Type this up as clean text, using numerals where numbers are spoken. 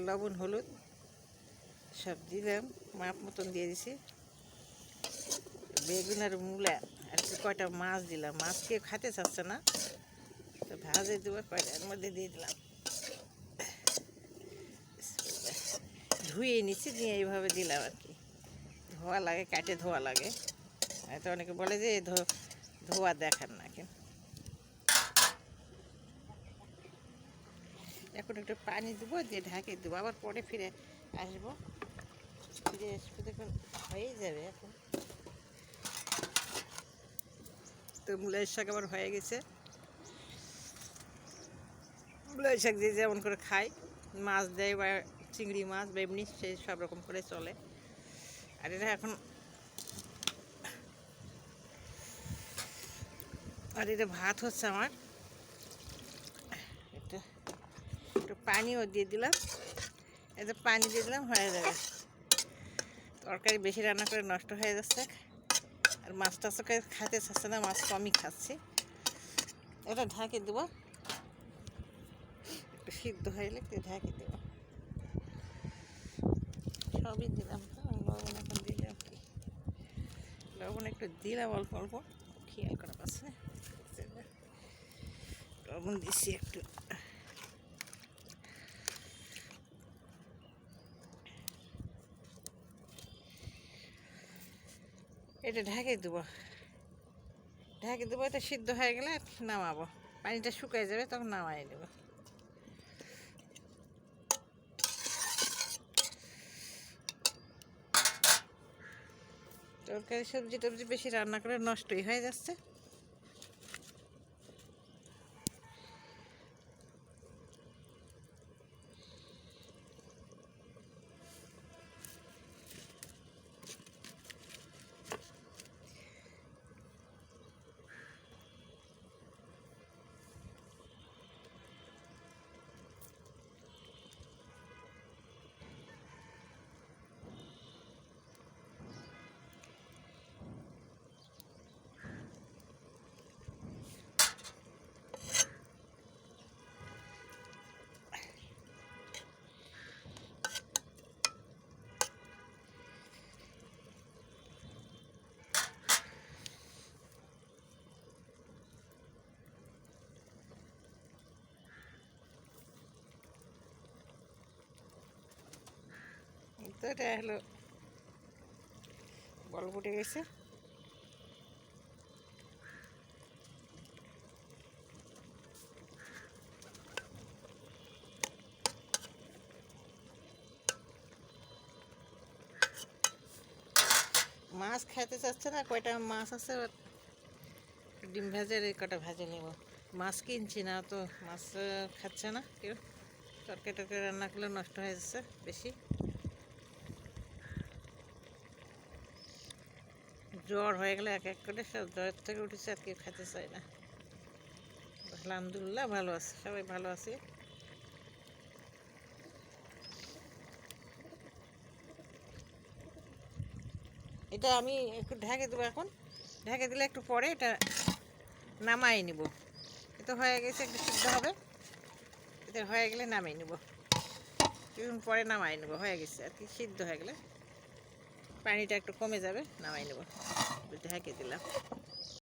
লবণ হলুদ সব দিলাম, মাপ মতন দিয়ে দিছি। বেগুন আর মূলা আর কয়টা মাছ দিলাম, মাছ কেউ খেতে চাচ্ছে না তো ভাজে দেবো, কয়টার মধ্যে দিয়ে দিলাম। ধুয়ে নিচ্ছি, নিয়ে এইভাবে দিলাম আর কি। ধোয়া লাগে, কাটে ধোয়া লাগে, হয়তো অনেকে বলে যে ধোয়া দেখান না কেন। এখন একটু পানি দেবো, দিয়ে ঢাকে দেবো, আবার পরে ফিরে আসবো। ফিরে আসবো দেখুন হয়েই যাবে এখন। তো মূলাই শাক আবার হয়ে গেছে। মূলাই শাক যে যেমন করে খায়, মাছ দেয় বা চিংড়ি মাছ বা এমনি, সে সব রকম করে চলে। আর এটা এখন ভাত হচ্ছে আমার। একটু পানিও দিয়ে দিলাম, এতে পানি দিয়ে দিলাম, হয়ে যাবে। তরকারি বেশি রান্না করে নষ্ট হয়ে যাচ্ছে, আর মাছ টাছকে খেতে চাচ্ছে না, মাছ কমই খাচ্ছি। এটা ঢাকে দেবো, একটু সিদ্ধ হয়ে গেলে একটু ঢাকে দেবো। সবই দিলাম, লবণ এখন দিলাম, লবণ একটু দিলাম অল্প অল্প, খেয়াল করা পাচ্ছে। লবণ দিচ্ছি একটু। এটা ঢাকে দেবো, এটা সিদ্ধ হয়ে গেলে নামাবো, পানিটা শুকিয়ে যাবে, তখন নামাই নেব। তরকারি সবজি টবজি বেশি রান্না করে নষ্টই হয়ে যাচ্ছে। তো এটা হলো বল ফুটে গেছে। মাছ খাইতে চাচ্ছে না, কয়টা মাছ আছে, ডিম ভাজার এই কটা ভাজে নেব। মাছ কিনছি না তো, মাছ খাচ্ছে না কেউ। তরকারি টরকারি রান্না করলে নষ্ট হয়ে যাচ্ছে বেশি। জ্বর হয়ে গেলে এক এক করে সব জ্বর থেকে উঠেছে, আর কেউ খেতে চায় না। আলহামদুলিল্লাহ ভালো আছে, সবাই ভালো আছে। এটা আমি একটু ঢেকে দেবো এখন, ঢেকে দিলে একটু পরে এটা নামাই নিব। এটা হয়ে গেছে, একটু সিদ্ধ হবে, এটা হয়ে গেলে নামাই নেব। কিছুক্ষণ পরে নামাই নেব, হয়ে গেছে আর কি, সিদ্ধ হয়ে গেলে পানিটা একটু কমে যাবে, নামাই নেব। ঢেকে দিলাম।